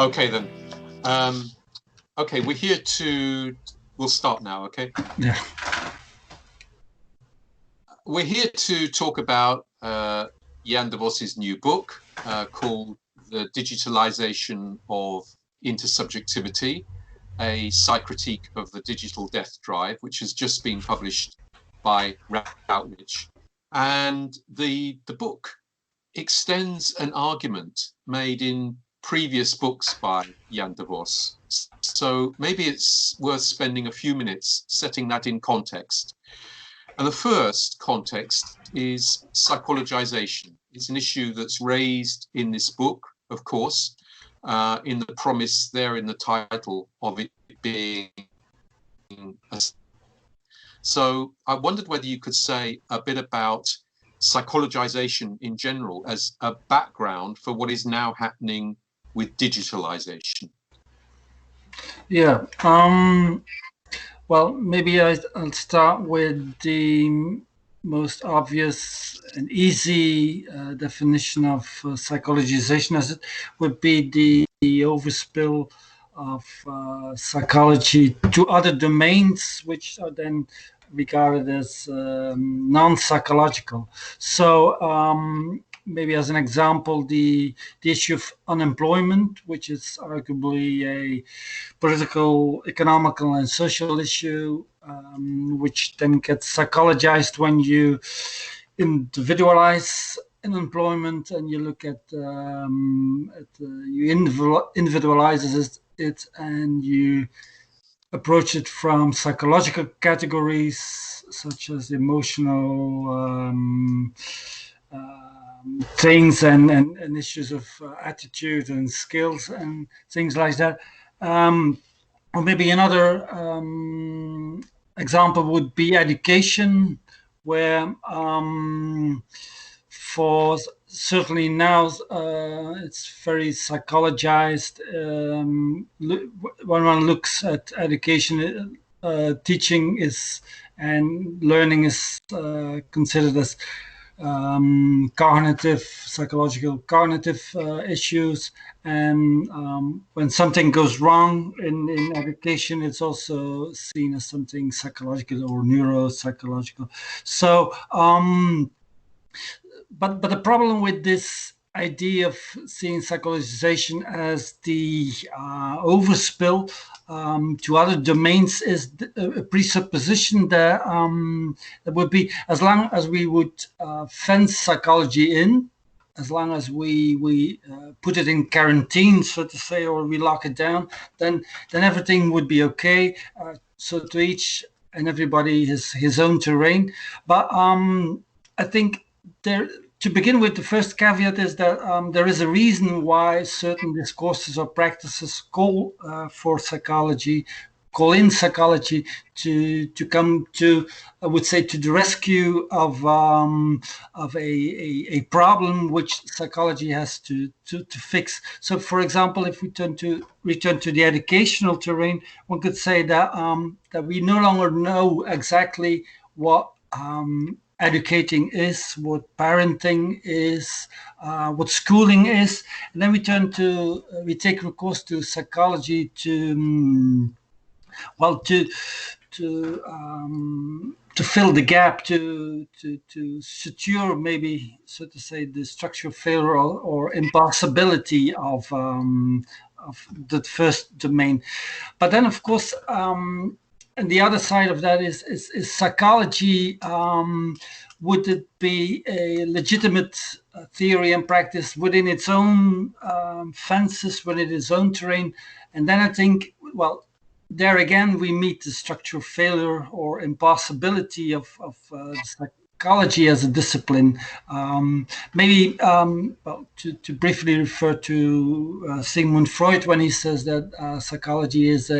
Okay then. Okay, we're here to. We'll start now. Okay. Yeah. We're here to talk about Jan de Vos's new book called The Digitalization of Intersubjectivity, a Psych-critique of the Digital Death Drive, which has just been published by Routledge. And the book extends an argument made in previous books by Jan de Vos. So maybe it's worth spending a few minutes setting that in context. And the first context is psychologization. It's an issue that's raised in this book, of course, in the promise there in the title of it being a... So I wondered whether you could say a bit about psychologization in general as a background for what is now happening with digitalization. Yeah. Well, maybe I'll start with the most obvious and easy definition of psychologization, as it would be the overspill of psychology to other domains, which are then regarded as non-psychological. So maybe as an example, the issue of unemployment, which is arguably a political, economical, and social issue, which then gets psychologized when you individualize unemployment and you look at you individualize it and you approach it from psychological categories such as emotional things and issues of attitude and skills and things like that. Or maybe another example would be education, where for certainly now it's very psychologized. When one looks at education, teaching is and learning is considered as psychological cognitive issues, and when something goes wrong in education, it's also seen as something psychological or neuropsychological. So but the problem with this idea of seeing psychologization as the overspill to other domains is a presupposition that that would be, as long as we would fence psychology in, as long as we put it in quarantine, so to say, or we lock it down, then everything would be okay. So to each and everybody his own terrain. But I think to begin with, the first caveat is that there is a reason why certain discourses or practices call in psychology to come to, I would say, to the rescue of a problem which psychology has to fix. So, for example, if we return to the educational terrain, one could say that that we no longer know exactly what educating is, what parenting is, what schooling is, and then we take recourse to psychology to fill the gap, to secure, maybe, so to say, the structural failure or impossibility of the first domain. But then, of course, and the other side of that is psychology. Would it be a legitimate theory and practice within its own fences, within its own terrain? And then I think, well, there again, we meet the structural failure or impossibility of psychology as a discipline. Maybe to briefly refer to Sigmund Freud when he says that psychology is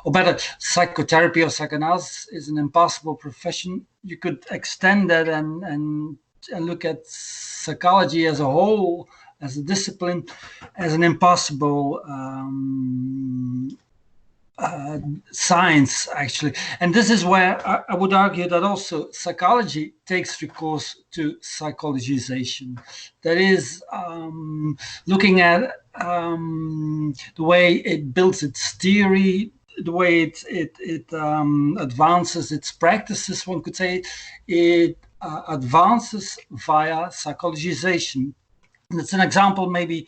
or better, psychotherapy or psychoanalysis is an impossible profession. You could extend that and look at psychology as a whole, as a discipline, as an impossible science, actually. And this is where I would argue that also psychology takes recourse to psychologization. That is, looking at the way it builds its theory, the way it advances its practices, one could say, it advances via psychologization. And it's an example maybe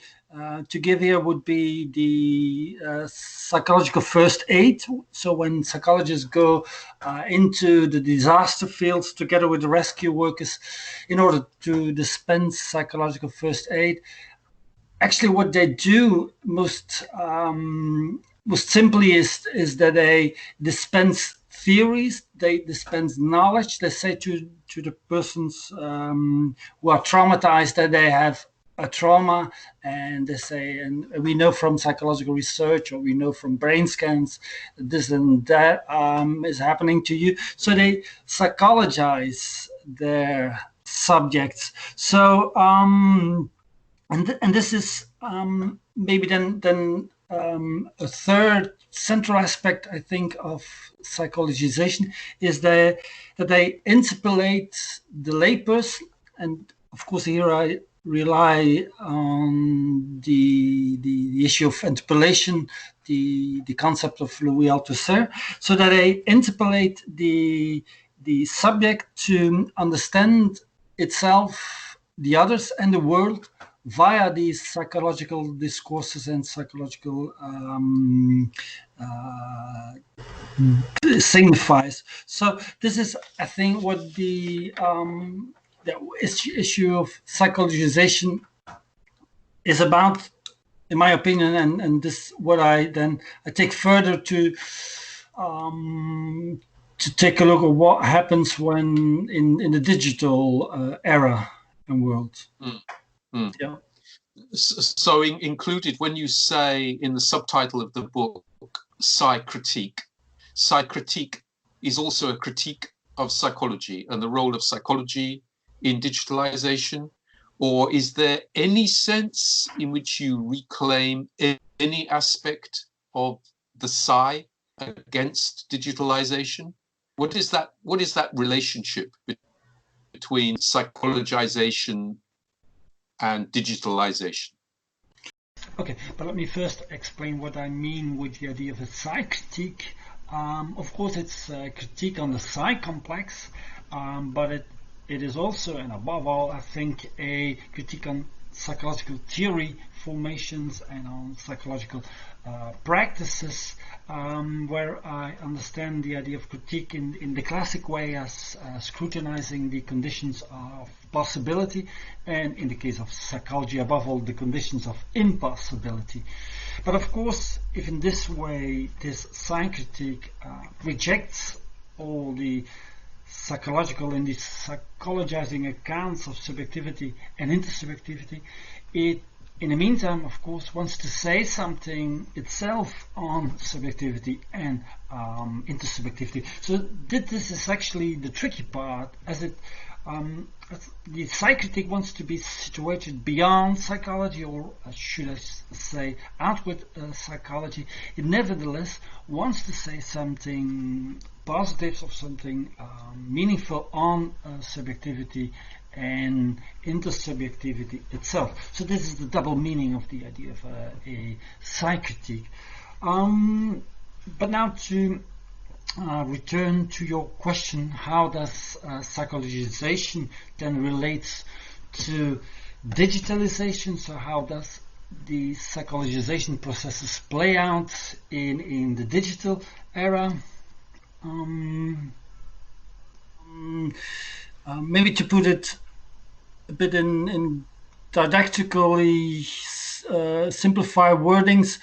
to give here would be the psychological first aid. So when psychologists go into the disaster fields together with the rescue workers in order to dispense psychological first aid, actually what they do most simply is that they dispense theories, they dispense knowledge. They say to the persons who are traumatized that they have a trauma, and they say, and we know from psychological research, or we know from brain scans, that this and that is happening to you. So they psychologize their subjects. So and this is maybe then a third central aspect, I think, of psychologization is that they interpolate the layperson. And of course, here I rely on the issue of interpolation, the concept of Louis Althusser, so that they interpolate the subject to understand itself, the others, and the world via these psychological discourses and psychological signifies. So this is, I think, what the issue of psychologization is about, in my opinion, and this what I take further to take a look at what happens when in the digital era and world. Yeah. So included when you say in the subtitle of the book, Psycritique is also a critique of psychology and the role of psychology in digitalization? Or is there any sense in which you reclaim any aspect of the Psy against digitalization? What is that relationship between psychologization and digitalization? Okay, but let me first explain what I mean with the idea of a Psy critique. Of course, it's a critique on the Psy complex, but it is also, and above all, I think, a critique on psychological theory formations and on psychological practices, where I understand the idea of critique in the classic way as scrutinizing the conditions of possibility, and in the case of psychology, above all, the conditions of impossibility. But of course, if in this way this Psy critique rejects all the psychological and the psychologizing accounts of subjectivity and intersubjectivity, it in the meantime, of course, wants to say something itself on subjectivity and intersubjectivity. So this is actually the tricky part, as it the Psy critique wants to be situated beyond psychology, or should I say outward psychology. It nevertheless wants to say something positive, or something meaningful on subjectivity and intersubjectivity itself. So this is the double meaning of the idea of a Psy critique. But now to return to your question, how does psychologization then relates to digitalization? So how does the psychologization processes play out in the digital era? Maybe to put it a bit in didactically simplified wordings,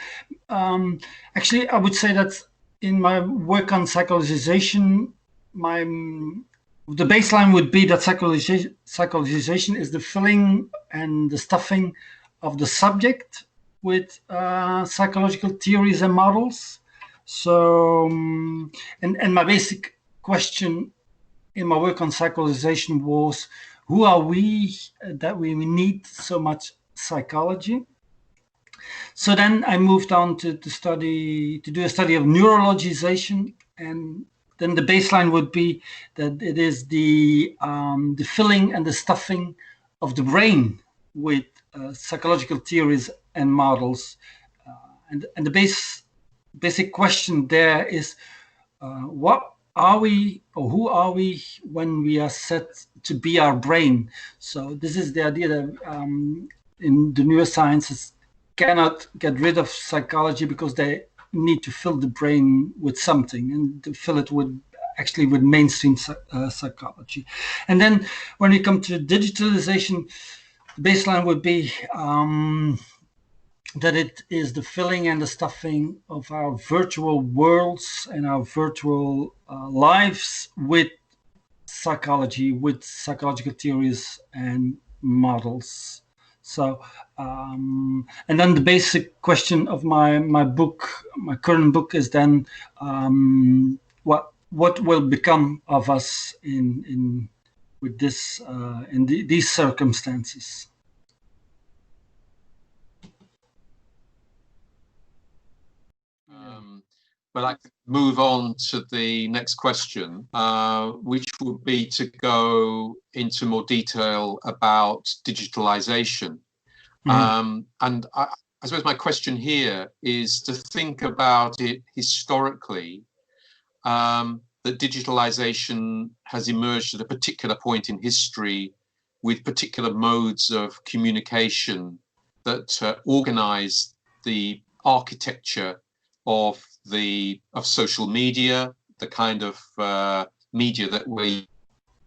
actually I would say that in my work on psychologization, the baseline would be that psychologization is the filling and the stuffing of the subject with psychological theories and models. So, and my basic question in my work on psychologization was, who are we that we need so much psychology? So then I moved on to do a study of neurologization, and then the baseline would be that it is the filling and the stuffing of the brain with psychological theories and models. And the basic question there is, what are we, or who are we when we are set to be our brain? So this is the idea that in the neurosciences cannot get rid of psychology because they need to fill the brain with something, and to fill it with mainstream psychology. And then when we come to digitalization, the baseline would be that it is the filling and the stuffing of our virtual worlds and our virtual lives with psychology, with psychological theories and models. So, and then the basic question of my book, my current book, is then what will become of us in with this in these circumstances. But I could move on to the next question, which would be to go into more detail about digitalization. And I suppose my question here is to think about it historically, that digitalization has emerged at a particular point in history with particular modes of communication that organize the architecture of social media, the kind of media that we're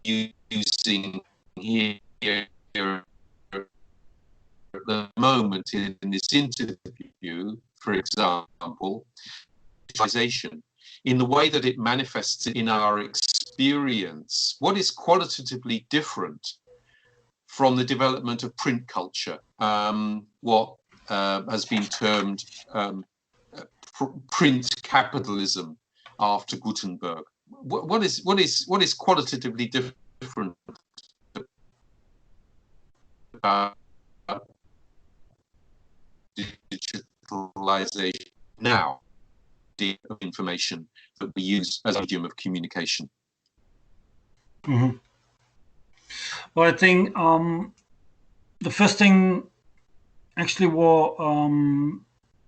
using here at the moment in this interview, for example, digitalization, in the way that it manifests in our experience. What is qualitatively different from the development of print culture, what has been termed print capitalism after Gutenberg? What is qualitatively different about digitalization now, the information that we use as a medium of communication? Mm-hmm. Well, I think the first thing actually what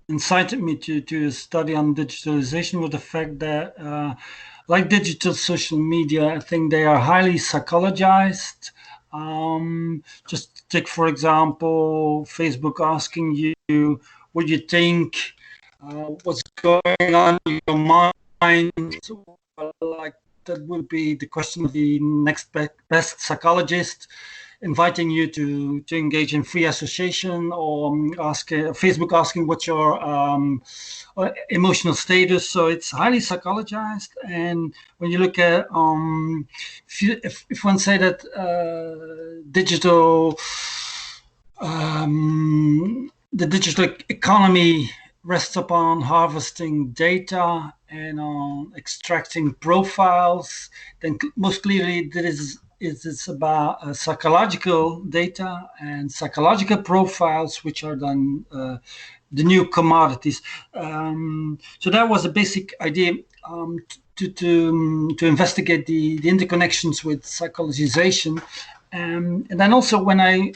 incited me to study on digitalization was the fact that, like digital social media, I think they are highly psychologized. Just take, for example, Facebook asking you what you think, what's going on in your mind. Like that would be the question of the next best psychologist, inviting you to engage in free association, or Facebook asking what's your emotional status. So it's highly psychologized. And when you look at if one say that the digital economy rests upon harvesting data and on extracting profiles, then most clearly it's about psychological data and psychological profiles, which are then the new commodities. So that was a basic idea, to investigate the interconnections with psychologization. And then also when I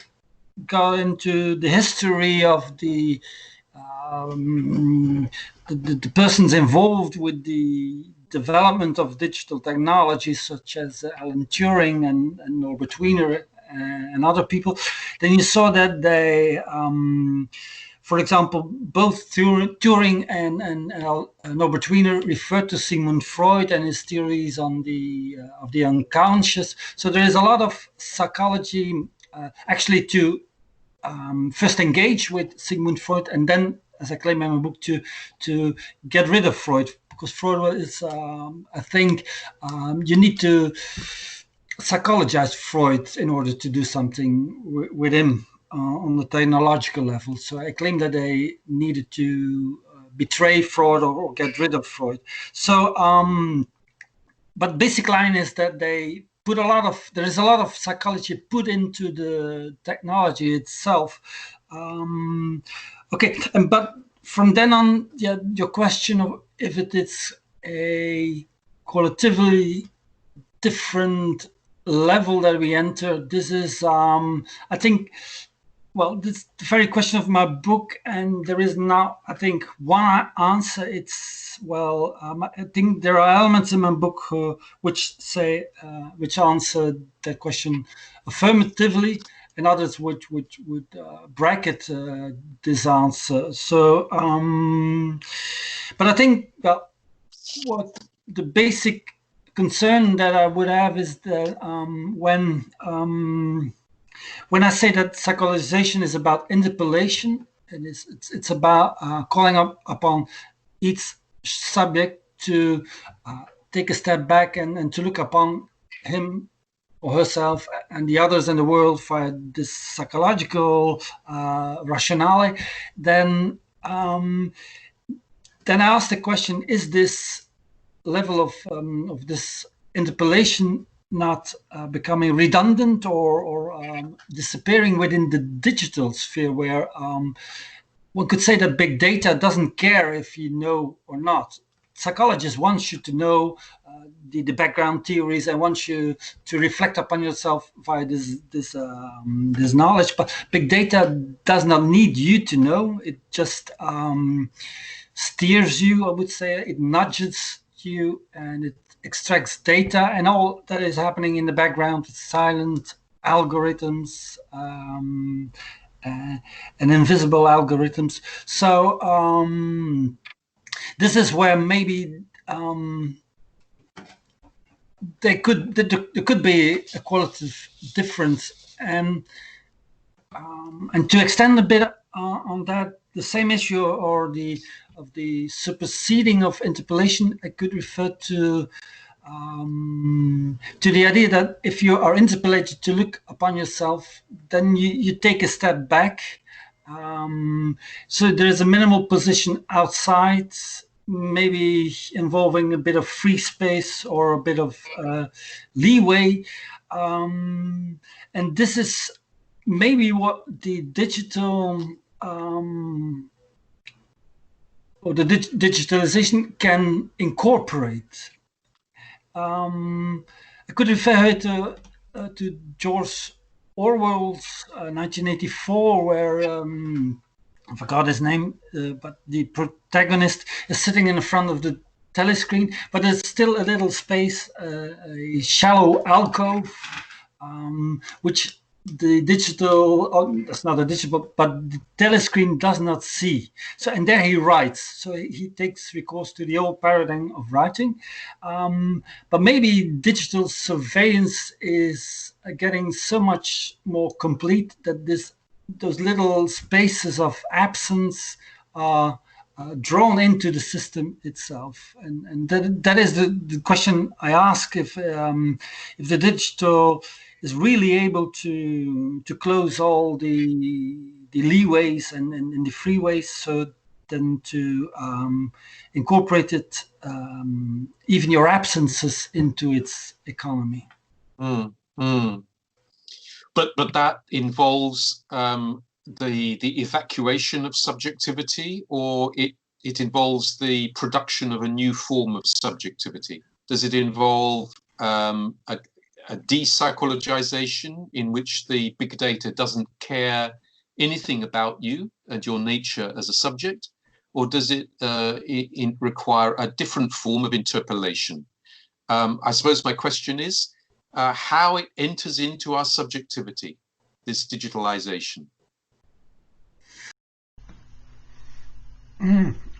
got into the history of the persons involved with the development of digital technologies, such as Alan Turing and Norbert Wiener and other people, then you saw that they, for example, both Turing and Norbert Wiener referred to Sigmund Freud and his theories on of the unconscious. So there is a lot of psychology actually to first engage with Sigmund Freud, and then, as I claim in my book, to get rid of Freud, because Freud is, I think, you need to psychologize Freud in order to do something with him on the technological level. So I claim that they needed to betray Freud or get rid of Freud. So, but basic line is that they put there is a lot of psychology put into the technology itself. Okay, but from then on, yeah, your question of if it is a qualitatively different level that we enter, this is, I think, well, this is the very question of my book, and there is now, I think, one answer. It's I think there are elements in my book which answer that question affirmatively, and others which would bracket this answer. So, but I think what the basic concern that I would have is that when I say that psychologization is about interpellation, and it's about calling upon each subject to take a step back and to look upon him or herself and the others in the world via this psychological rationale, then I ask the question: is this level of this interpellation not becoming redundant or disappearing within the digital sphere, where one could say that big data doesn't care if you know or not. Psychologists want you to know the background theories and want you to reflect upon yourself via this knowledge. But big data does not need you to know. It just steers you, I would say. It nudges you and it extracts data, and all that is happening in the background with silent algorithms and invisible algorithms. So this is where maybe there could be a qualitative difference, and to extend a bit on that, the same issue or the superseding of interpellation, I could refer to the idea that if you are interpellated to look upon yourself, then you take a step back. So there is a minimal position outside, maybe involving a bit of free space or a bit of leeway. And this is maybe what the digital or the digitalization can incorporate. I could refer to George Orwell's 1984, where I forgot his name, but the protagonist is sitting in front of the telescreen, but there's still a little space, a shallow alcove, which the digital, that's not a digital, but the telescreen does not see. So, and there he writes. So he takes recourse to the old paradigm of writing. But maybe digital surveillance is getting so much more complete that those little spaces of absence are drawn into the system itself, and that is the question I ask: if the digital is really able to close all the leeways and the freeways, so then to incorporate it, even your absences, into its economy. But that involves the evacuation of subjectivity, or it involves the production of a new form of subjectivity? Does it involve a de-psychologization in which the big data doesn't care anything about you and your nature as a subject? Or does it require a different form of interpellation? I suppose my question is how it enters into our subjectivity, this digitalization.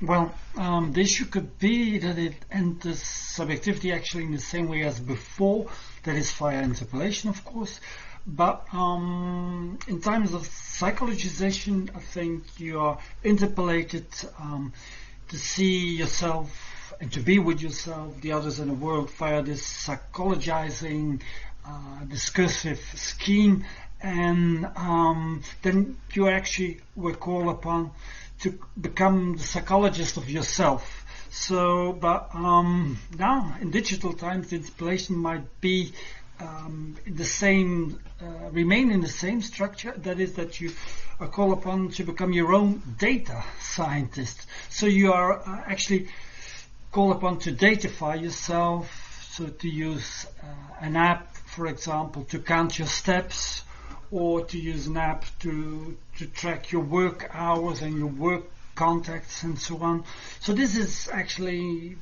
Well, the issue could be that it enters subjectivity actually in the same way as before, that is via interpellation, of course. But in terms of psychologization, I think you are interpellated to see yourself and to be with yourself, the others in the world, via this psychologizing discursive scheme, and then you actually were called upon to become the psychologist of yourself. So, but now in digital times, the interpellation might be the same, remain in the same structure. That is, that you are called upon to become your own data scientist. So you are actually called upon to datify yourself. So to use an app, for example, to count your steps, or to use an app to track your work hours and your work contacts and so on. So this is actually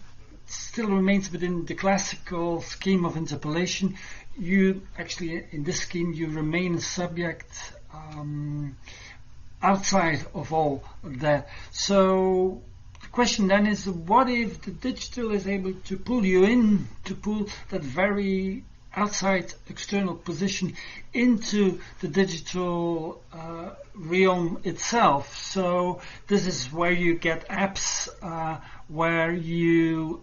still remains within the classical scheme of interpolation. You actually, in this scheme, you remain a subject outside of all that. So the question then is, what if the digital is able to pull you in, to pull that very outside external position into the digital realm itself? So this is where you get apps where you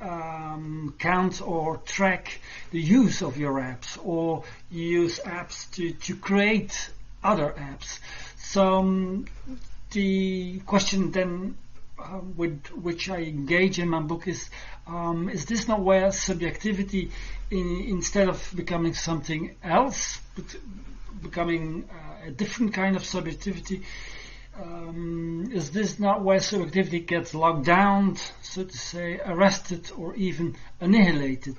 count or track the use of your apps, or you use apps to create other apps. So the question then with which I engage in my book is this not where subjectivity, instead of becoming something else, but becoming a different kind of subjectivity, is this not where subjectivity gets locked down, so to say, arrested, or even annihilated?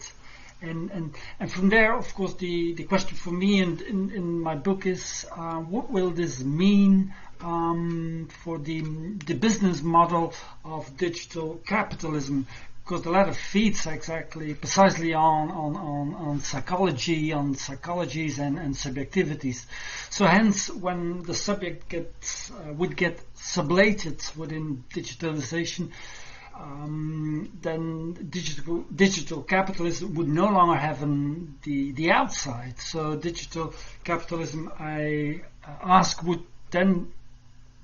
And from there, of course, the question for me in my book is, what will this mean for the business model of digital capitalism? Because the latter feeds precisely on psychology, on psychologies and subjectivities. So hence, when the subject would get sublated within digitalization, then digital capitalism would no longer have the outside. So digital capitalism, I ask, would then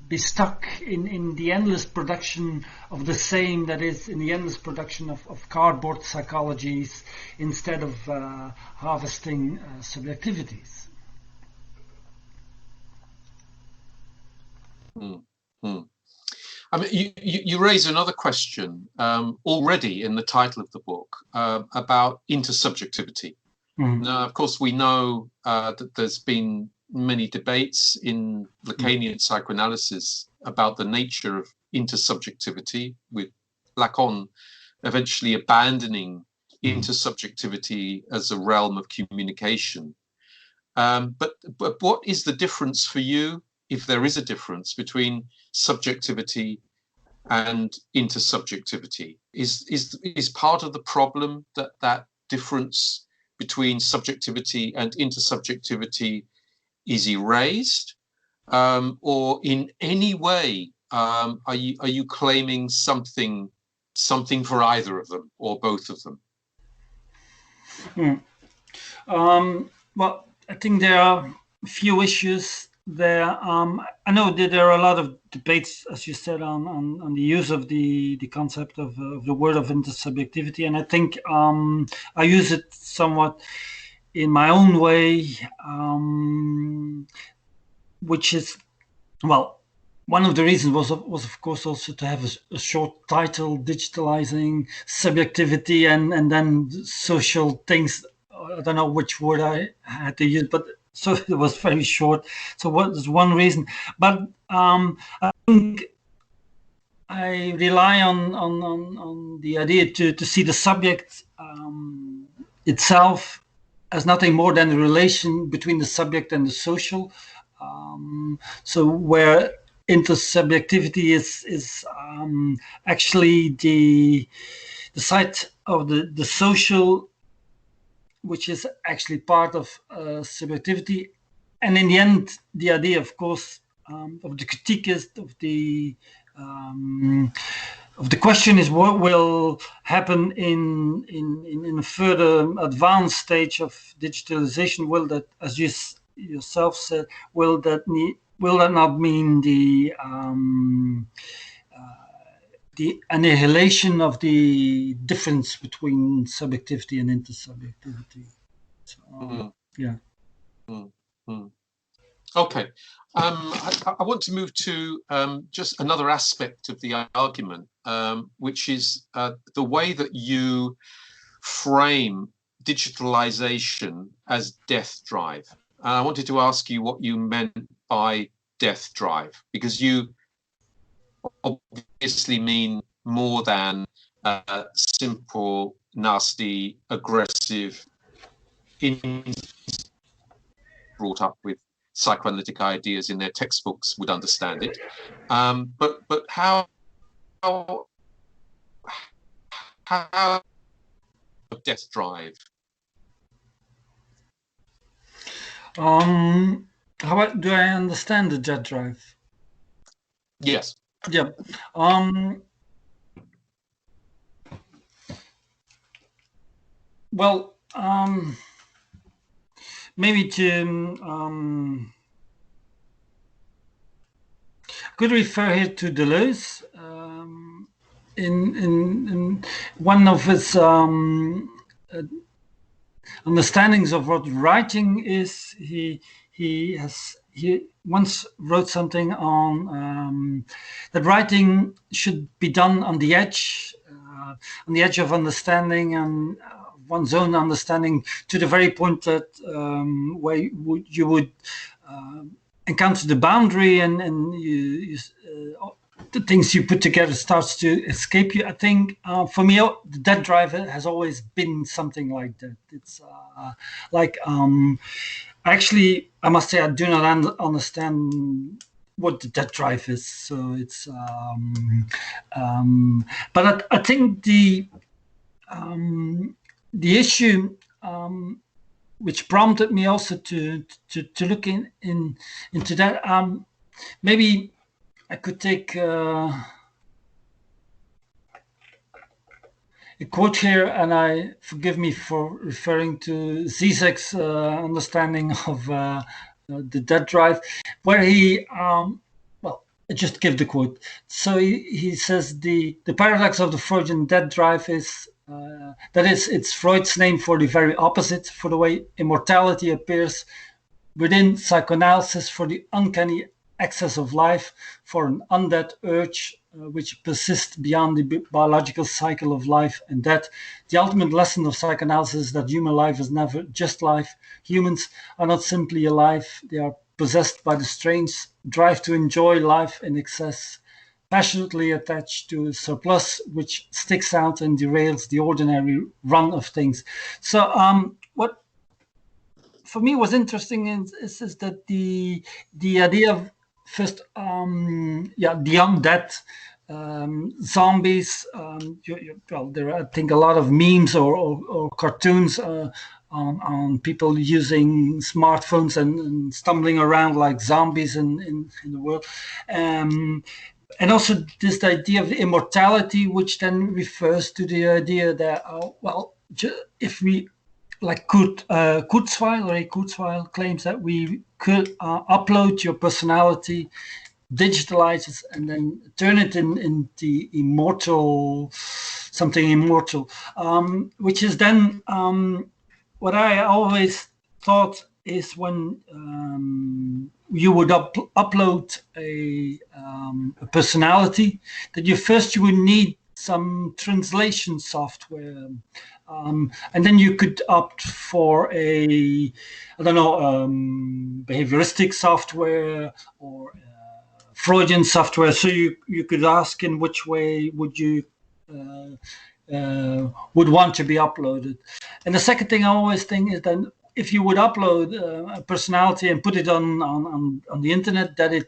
be stuck in the endless production of the same, that is, in the endless production of cardboard psychologies, instead of harvesting subjectivities. Mm-hmm. I mean, you raise another question already in the title of the book about intersubjectivity. Mm-hmm. Now, of course, we know that there's been many debates in Lacanian psychoanalysis about the nature of intersubjectivity, with Lacan eventually abandoning intersubjectivity as a realm of communication. But what is the difference for you, if there is a difference, between subjectivity and intersubjectivity? Is part of the problem that difference between subjectivity and intersubjectivity is erased, or in any way are you claiming something for either of them or both of them? Well, I think there are a few issues there. I know that there are a lot of debates, as you said, on the use of the concept of the word of intersubjectivity, and I think I use it somewhat in my own way, which is, well, one of the reasons was of course also to have a short title, Digitalizing Subjectivity, and then social things. I don't know which word I had to use, but so it was very short. So what is one reason? But I think I rely on the idea to see the subject itself as nothing more than a relation between the subject and the social. So where intersubjectivity is actually the side of the social, which is actually part of subjectivity. And in the end, the idea, of course, of the critique is of the question is what will happen in a further advanced stage of digitalization. Will that, as you yourself said, will that not mean the annihilation of the difference between subjectivity and intersubjectivity? So, yeah. Okay. I want to move to just another aspect of the argument, which is the way that you frame digitalization as death drive. And I wanted to ask you what you meant by death drive, because you obviously mean more than simple, nasty, aggressive, brought up with psychoanalytic ideas in their textbooks would understand it. But how death drive? How do I understand the death drive? Yes. Yeah. Well, maybe to could refer here to Deleuze. In one of his understandings of what writing is, he once wrote something on that writing should be done on the edge of understanding and one's own understanding, to the very point that where you would encounter the boundary, and the things you put together starts to escape you. I think for me, the dead drive has always been something like that. It's like actually, I must say I do not understand what the dead drive is. So it's but I think the issue which prompted me also to look into that. Maybe I could take a quote here, and forgive me for referring to Zizek's understanding of the dead drive, where he, well, I just give the quote. So he says the paradox of the Freudian dead drive is, that is, it's Freud's name for the very opposite, for the way immortality appears within psychoanalysis, for the uncanny excess of life, for an undead urge which persists beyond the biological cycle of life and death. The ultimate lesson of psychoanalysis is that human life is never just life. Humans are not simply alive, they are possessed by the strange drive to enjoy life in excess, passionately attached to a surplus which sticks out and derails the ordinary run of things. So what for me was interesting is that the idea of first, the undead, zombies. Well, there are, I think, a lot of memes or cartoons on people using smartphones and stumbling around like zombies in the world. And also this idea of the immortality, which then refers to the idea that, if we, like Kurzweil claims that we could upload your personality, digitalize it, and then turn it into something immortal, which is then what I always thought is when you would upload a personality, that you would need some translation software, and then you could opt for behavioristic software or Freudian software. So you could ask in which way would you would want to be uploaded. And the second thing I always think is that if you would upload a personality and put it on the internet, that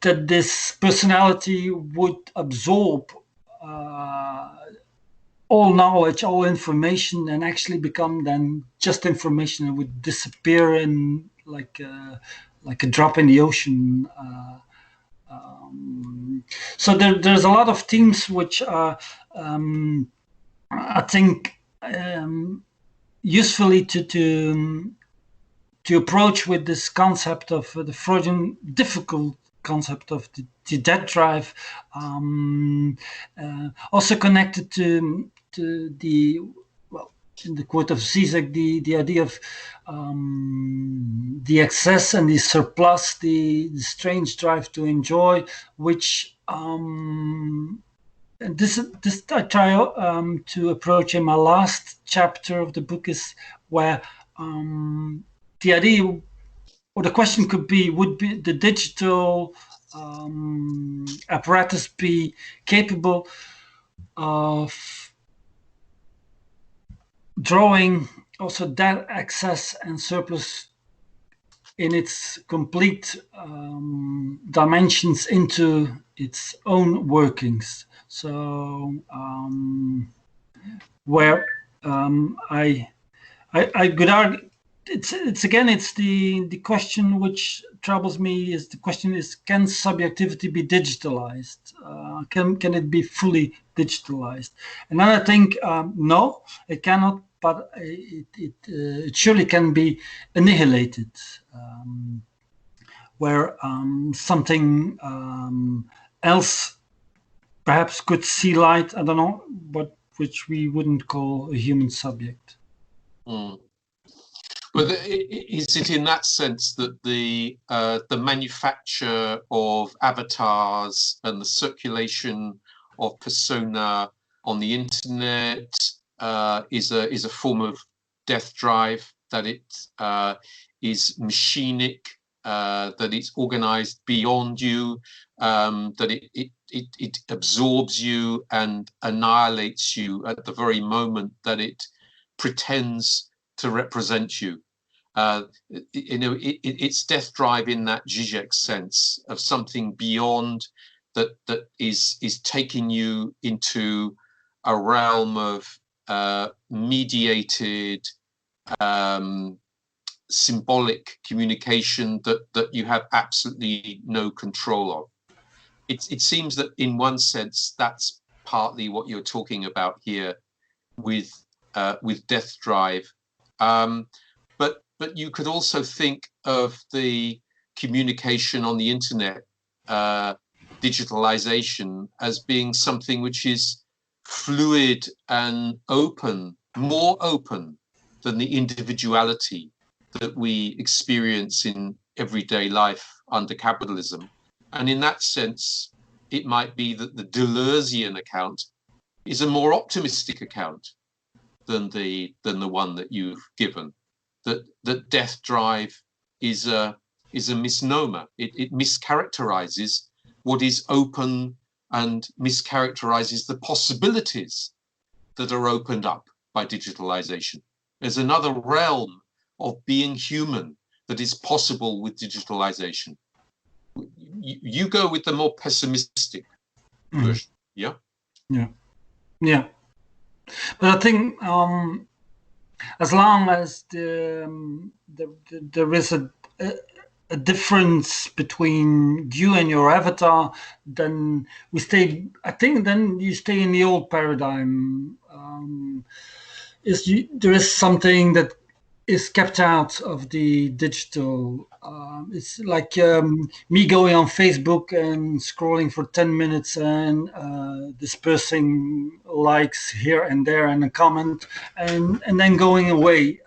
that this personality would absorb all knowledge, all information, and actually become then just information. It would disappear in like a drop in the ocean. So there's a lot of themes which are, I think, usefully to approach with this concept of the Freudian difficult concept of the dead drive, also connected to the, well, in the quote of Zizek, the idea of the excess and the surplus, the strange drive to enjoy, which and this I try to approach in my last chapter of the book, is where the idea or the question could be, would be the digital apparatus be capable of drawing also that excess and surplus in its complete dimensions into its own workings. So where I could argue, it's again, it's the question which troubles me is the question is, can subjectivity be digitalized? Can it be fully digitalized? And then I think no, it cannot, but it surely can be annihilated, where something else perhaps could see light. I don't know, but which we wouldn't call a human subject. Mm. But is it in that sense that the manufacture of avatars and the circulation of persona on the internet is a form of death drive, that it is machinic, that it's organized beyond you, that it absorbs you and annihilates you at the very moment that it pretends to represent you? It's death drive in that Zizek sense of something beyond that is taking you into a realm of mediated symbolic communication that you have absolutely no control of. It seems that in one sense that's partly what you're talking about here with death drive. But you could also think of the communication on the internet, digitalization, as being something which is fluid and open, more open than the individuality that we experience in everyday life under capitalism. And in that sense, it might be that the Deleuzian account is a more optimistic account than the one that you've given. That death drive is a misnomer. It mischaracterizes what is open and mischaracterizes the possibilities that are opened up by digitalization. There's another realm of being human that is possible with digitalization. You go with the more pessimistic version. Yeah. But I think as long as there is a difference between you and your avatar, then we stay. I think then you stay in the old paradigm. There is something that is kept out of the digital. It's like me going on Facebook and scrolling for 10 minutes and dispersing likes here and there and a comment and then going away.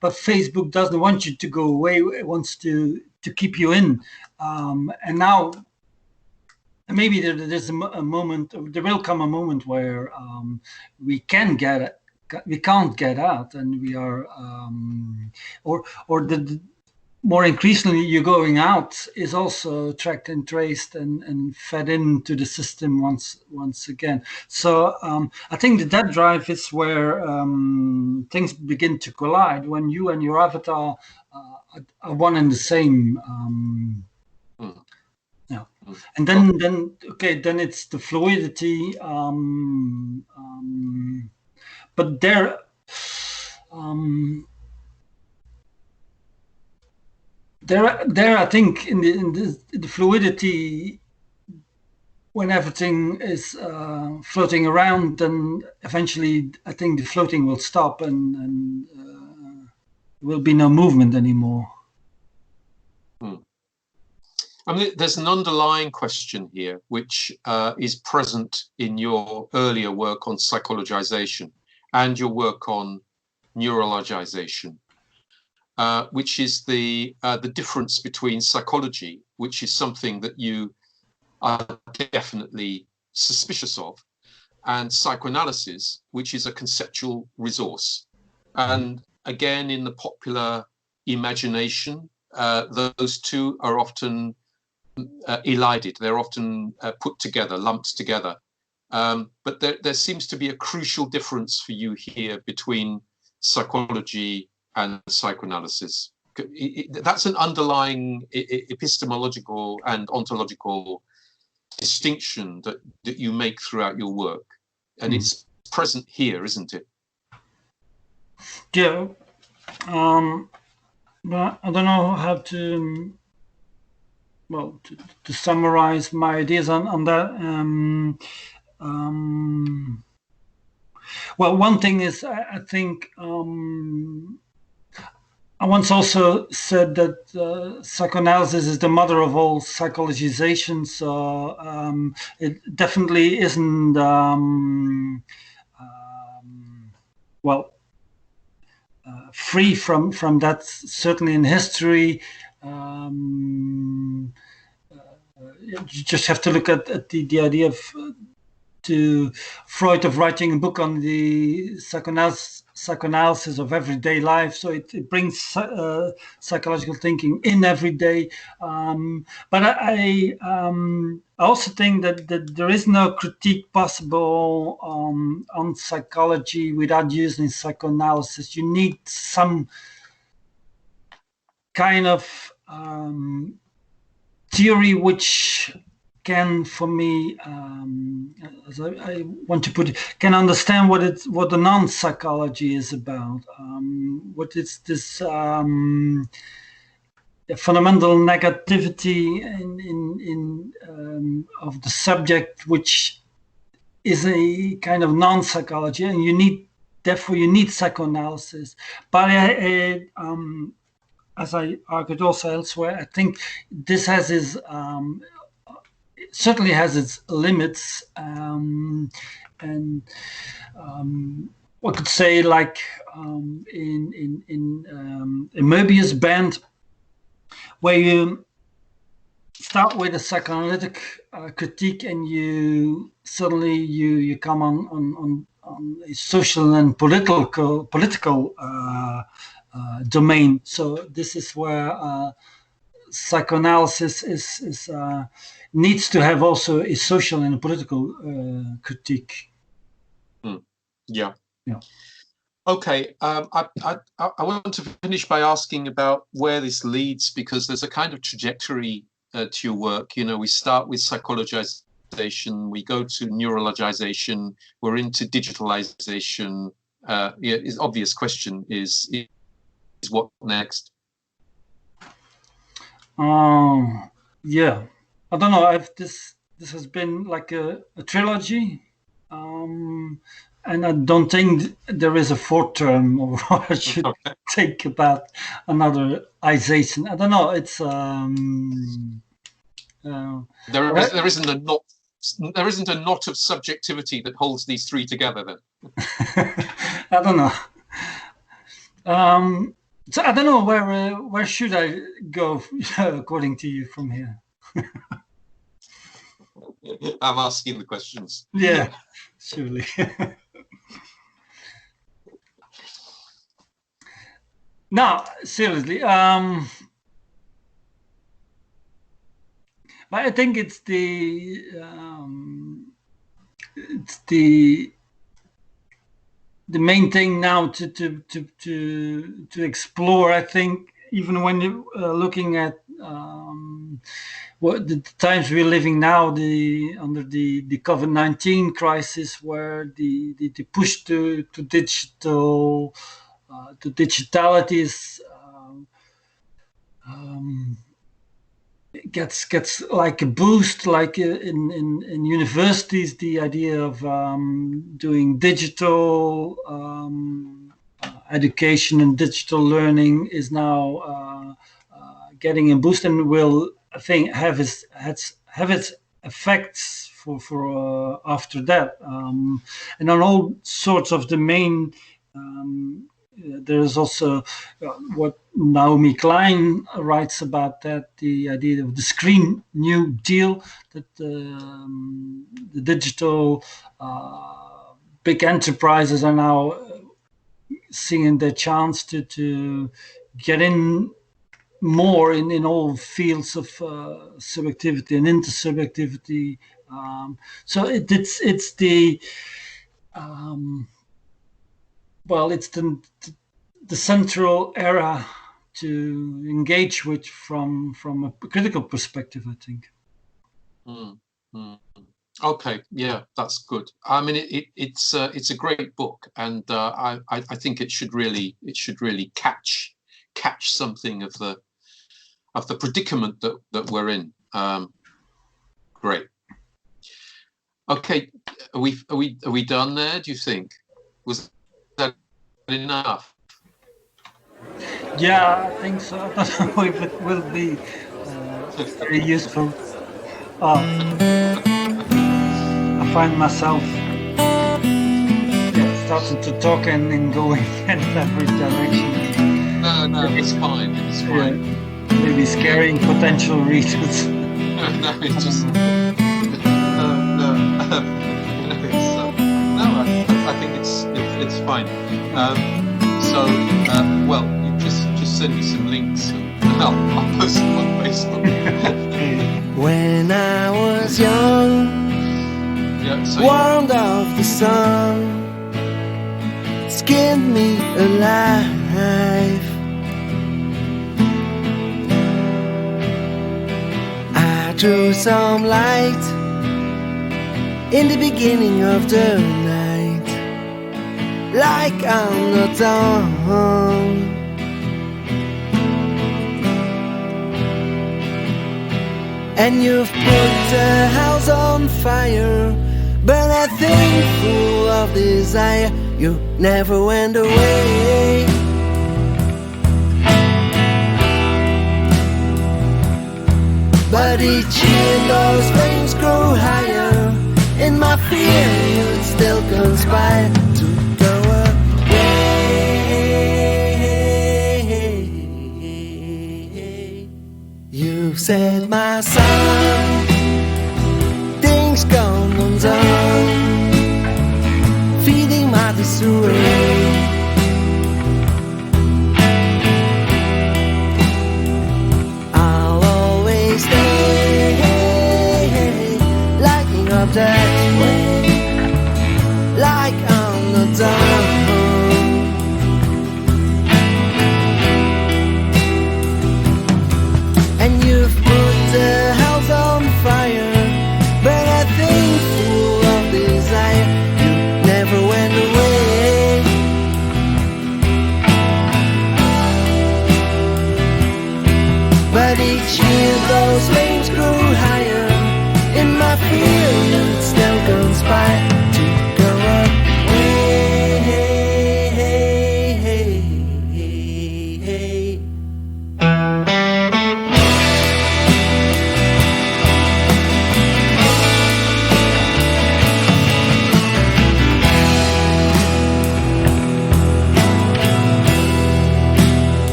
But Facebook doesn't want you to go away. It wants to keep you in. And now maybe there's a moment, there will come a moment where we can't get out, and we are or the more increasingly you're going out is also tracked and traced and fed into the system once again. So I think that drive is where things begin to collide, when you and your avatar are one and the same. Yeah, and then it's the fluidity. But there, I think in the fluidity, when everything is floating around, then eventually I think the floating will stop and there will be no movement anymore. I mean, there's an underlying question here, which is present in your earlier work on psychologization and your work on neurologization, which is the difference between psychology, which is something that you are definitely suspicious of, and psychoanalysis, which is a conceptual resource. And again, in the popular imagination, those two are often elided. They're often put together, lumped together. But there seems to be a crucial difference for you here between psychology and psychoanalysis. that's an underlying epistemological and ontological distinction that you make throughout your work, and it's present here, isn't it? Yeah. But I don't know how to to summarize my ideas on that. Well, one thing is, I think I once also said that psychoanalysis is the mother of all psychologization. So it definitely isn't, free from that. Certainly in history, you just have to look at the idea of to Freud of writing a book on the psychoanalysis of everyday life. So it brings psychological thinking in every day. But I also think that there is no critique possible on psychology without using psychoanalysis. You need some kind of theory which can, for me, as I want to put it, can understand what the non-psychology is about. What is this fundamental negativity in of the subject, which is a kind of non-psychology, and therefore you need psychoanalysis. But as I argued also elsewhere, I think this has certainly has its limits, and one could say, like in a Möbius band, where you start with a psychoanalytic critique, and you suddenly you come on a social and political domain. So this is where psychoanalysis is needs to have also a social and a political critique. Yeah. Okay. I want to finish by asking about where this leads, because there's a kind of trajectory to your work. You know, we start with psychologization, we go to neurologization, we're into digitalization. The obvious question is what next? Yeah, I don't know if this has been like a trilogy, and I don't think there is a fourth term, or I should think about another ization. I don't know. It's there isn't a knot of subjectivity that holds these three together, then. I don't know. So I don't know where should I go according to you from here. I'm asking the questions. Yeah, surely. No, seriously. But I think it's the main thing now to explore. I think even when you're looking at what the times we're living now, under the COVID-19 crisis, where the push to digital to digitality is gets like a boost, like in universities, the idea of doing digital education and digital learning is now getting a boost, and will, I think, have its effects for after that, and on all sorts of domain. There's also what Naomi Klein writes about that, the idea of the Screen New Deal, that the digital big enterprises are now seeing their chance to get in more in all fields of subjectivity and intersubjectivity. So it's the well, it's the central era to engage with from a critical perspective, I think. Mm, mm. Okay, yeah, that's good. I mean, it's a great book, and I think it should really catch something of the predicament that we're in. Great. Okay, are we done there? Do you think? Was that enough? Yeah, I think so. I don't know if it will be very useful. I find myself starting to talk and going in every direction. No, it's fine. It's fine. Maybe scaring potential readers. No, it's just no. I think it's fine. So, well, you just send me some links, and I'll post them on Facebook. When I was young, warmed of the sun, skinned me alive. I drew some light in the beginning of the night, like on the dawn. And you've put the house on fire, but I think full of desire, you never went away. But each year those flames grow higher, in my fear you'd still conspire to go away. You said, my son, things gone undone, feeding mothers away. I'll always stay, lighting up that way, like on the dawn. And you've put the house on fire, but I think full of desire, you never went away. But each year those flames grew higher, in my fear you'd still conspire to go away.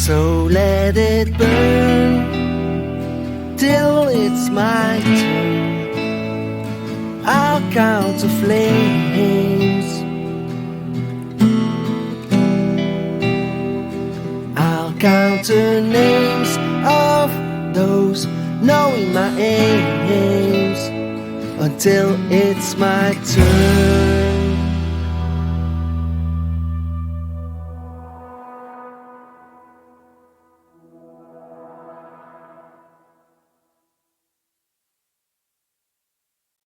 So let it burn till it's my turn. I'll count the flames, I'll count the names of those knowing my aims, until it's my turn.